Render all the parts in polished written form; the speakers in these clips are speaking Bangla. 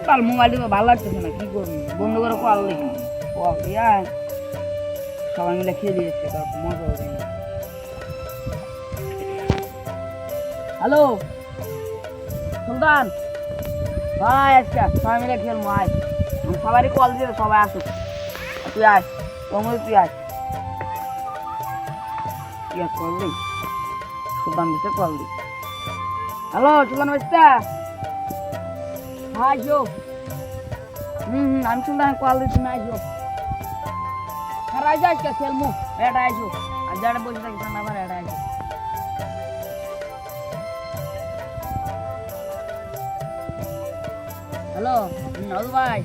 সকাল মোবাইলটা ভালো লাগতেছে না, কি করবি? বন্ধ করে কল দেখি সবাই মিলে খেয়ে দিয়েছে, তারপর মজা হবে না। হ্যালো সুলতান ভাই, আজকে সবাই মিলে খেলবো, আয়। সবারই কল দিয়ে সবাই আসুক, তুই আয়, তোমার তুই আয়। তুই আর কল দিই, সুলতান দিচ্ছে কল দিই। হ্যালো সুলতান বাচ্চা, হ্যাঁ আইসো। আমি সুলতান কল দিই, তুমি আইসো। হ্যাঁ আইসো, আজকে খেলবো, এটা আইসো। আর যারা বসে থাকি ঠান্ডা আমার এটা আইসো। হ্যালো নাজু ভাই,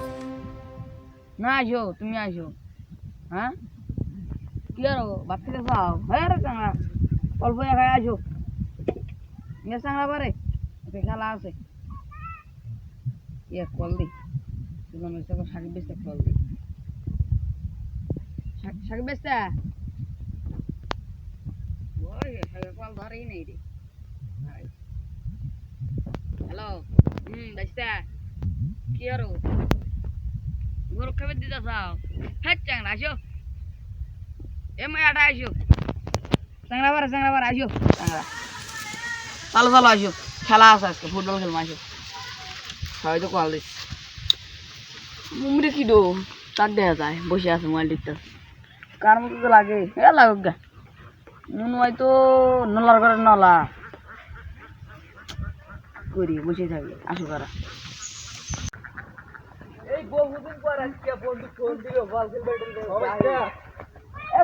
না আসো, তুমি আসো। হ্যাঁ কি আর ভাত খেতে খাও? হ্যাঁ রে চাঙা, অল্প খাই আসো। চাঙা পারে খেলা আছে। ইয়ে কল দিই, সাকিব বেচতে কল দিই। সাকিব বেচতে কল ধরেই নেই রে। হ্যালো বেচতে কি আর গরু খাবার দিতে চাও? হ্যাঁ চাংরা আসো, এ মায়াটা আসো। চাংরা বার আসো, চাংরা চালো চালো আসো, খেলা আছে আজকে, ফুটবল খেলবো আসো। সবাই তো কল দিস মুমরে কি দো তার দেখা যায় বসে আছে মোবাইল টিপতে। কার মতো তো লাগে, এ লাগুক গা। নুন হয়তো নলার করে নলা করি বসে থাকি, আসো কারা।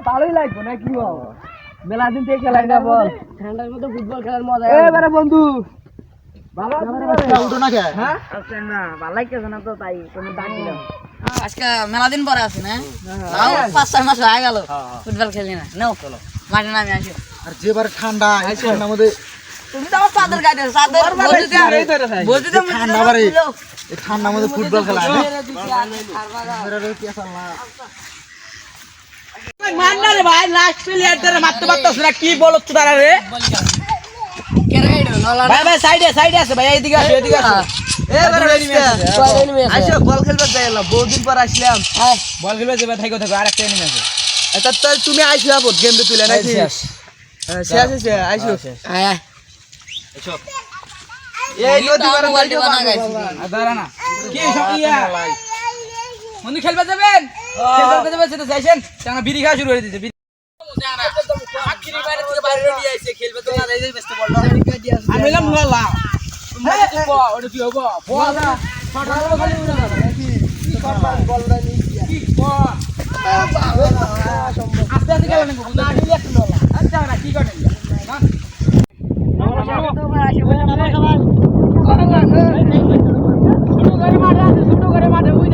ভালোই লাগবে না কি বল, মেলা দিন থেকে খেলাই না বল, ঠান্ডার মধ্যে ফুটবল খেলার মজা। এবারে বন্ধু আজকে মেলা দিন পরে আছে না, 5-6 মাস হয়ে গেল ফুটবল খেলি না। নাও চলো মাঠে নামে আসো। আর যেবারে ঠান্ডা ঠান্ডার মধ্যে তুমি তো আমার চাদর গাইতে চাদর বলতে তো ঠান্ডা বারে এই ঠান্ডার মধ্যে ফুটবল খেলা মান্না রে ভাই, লাস্ট প্লেয়ার ধরে মারতে পারতাছ না, কি বলো তো তারা রে। ভাই ভাই সাইডে আছে ভাই, এইদিকে আসো এদিকে আসো। আসো বল খেলবে যাইলা, বহুদিন পর আসলাম। বল খেলবে যাবে, থাকো আরেকটা এনিমি আছে। এটা তো তুমি আইছো আবো গেম দে তুইলা নাকি? শেষ আইছো আয় আইছো। এই নদী পার মোবাইল বানা গাইছি দাঁড়া না কি সব ইয়া মনি খেলবে যাবেন, খেলবে যাবেন সেটা যাইছেন চানা বিড়ি খাওয়া শুরু করে দিয়েছে। আমি এলাম বলা ওটা কি হবো আস্তে আস্তে গেল আচ্ছা না কি করেন ছোট করে মাঠে ওই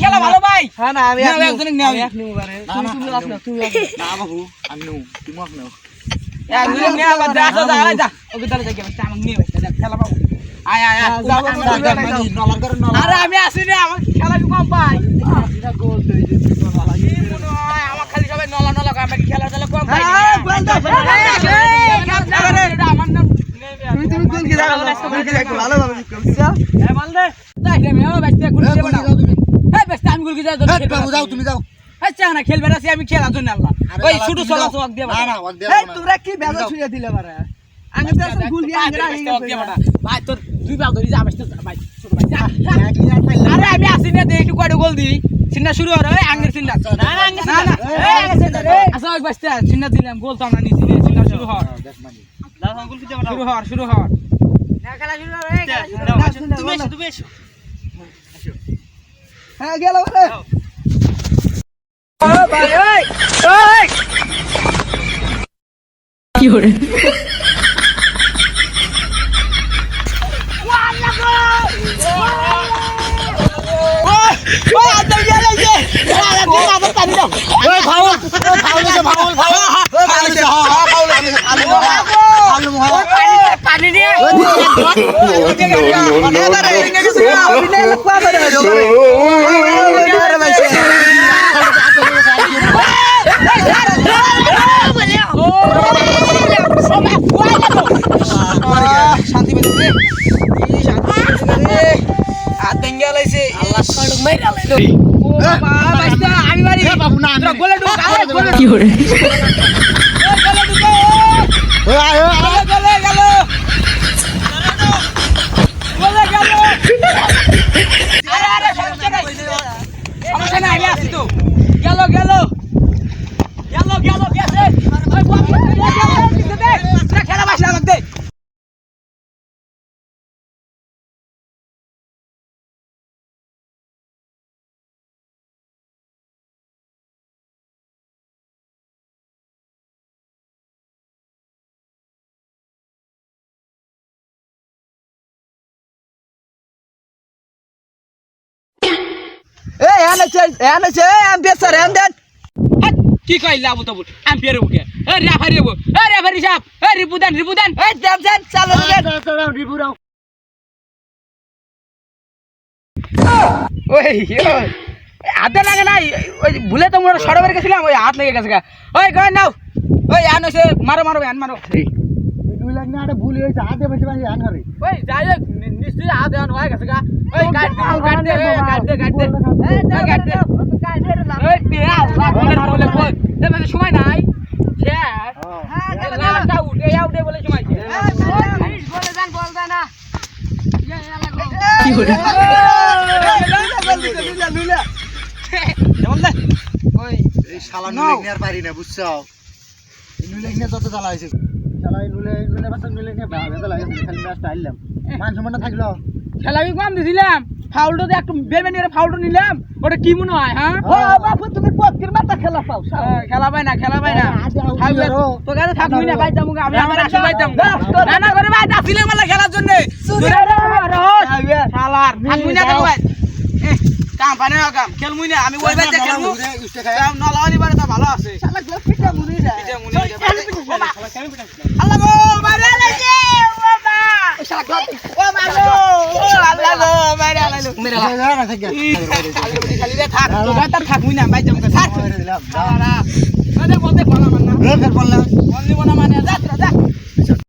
খেলা ভালো ভাই। হ্যাঁ না আমি একজন আমি আসিনি, আমার খেলা কম পাই। আমার খালি সবাই নলা নলা আমাকে খেলা খেলা কম পাই। আমার নাম খেলবে আমি খেলার জন্য আল্লাহ ওই ছোট চলা চক দিয়ে তোমরা কি বেলা ছুঁয়ে দিলে ভাই তোর দুই বাল ধরি যাবে আরে আমি আসি না একটু কয়টা গোল দিই চিন্তা শুরু হয় আঙ্গের চিন্তা আচ্ছা ওই বাচ্চা চিন্তা দিলাম গোল তো আমরা নিচ্ছি চিন্তা শুরু হর শুরু হর খেলা শুরু করো, এই খেলা শুরু করো। তুমি এসো হ্যাঁ গেল বলে ও ভাই ওই ওই পানি দিয়ে শান্তি পেতে হাত ভেঙে লাইছে আল্লাহ সড়ক মাইরা লাইলো ও বাবা বাইস্তা আমি মারি বাবু না তোরা গোলে ঢুক গোলে কি করে গোলে ঢুক গোলে গেল গোলে গেল আরে সমস্যা নাই আমি আছি তো গেল গেল গেল গেল গেছে ওই বাবা খেলা বাসা লাগবে কি কইলা আবু তাবু আম্পিয়ার বুকে এ রেফারি বো এ রেফারি সাহেব এ রিপুদান রিপুদান এ দেন চালো দেন ওই হাতে লাগে নাই ওই ভুলে তো মোর সরবের গেছিলাম ওই হাত লেগে গেছে ওই কই নাও ওই আন হইছে মারো মারো আন মারো দুই লাখ না ভুল হয়েছে হাতে বেশি বেশি আন করে ওই যাই হোক নিশ্চয়ই হাত আন হয়ে গেছে ওই কাট দে কাট দে ওই বিয়া লাগনের বলে কই দেবে সময় নাই শেষ হ্যাঁ লাস্ট আউট বলে সময় বলে দেন বল দেন না কি করে ওই এই শালা নুলে নিয়ে আর পারি না বুঝছো এই নুলে নিয়ে যত জ্বালা হয়েছে শালা এই নুলে বাসা নুলে নিয়ে ভেজা লাগে খালি ম্যাচটা আইলাম মান সম্মান থাকলো খেলা আমি কম দিছিলাম ফাউলটা একটু বেরবেন এর ফাউলটা নিলাম ওটা কি মনে হয় হ্যাঁ বাপু তুমি পক্ষের মাথা খেলা পাও খেলা পাই না থাকবে তো কাছে থাকবি না ভাই যাবো আমি আমার আসি ভাই যাবো না না করে ভাই আসিলে মালা খেলার জন্য শালার থাকবি না তো ভাই কাম পানে কাম খেলমুই না আমি ওই ভাই খেলমু কাম নলাওয়ানি বারে তো ভালো আছে শালা গ্লাস পিটা মুনি না আল্লাহ গো মারে লাইছে ও বাবা শালা গ্লাস ও মারো ও আল্লাহ গো মারে লাইলো মেরে খালি রে থাক তো গাতার থাকবি না ভাই যাবো থাক সারা আরে বলতে পারলাম না বললাম বললি বনা মানে যা যা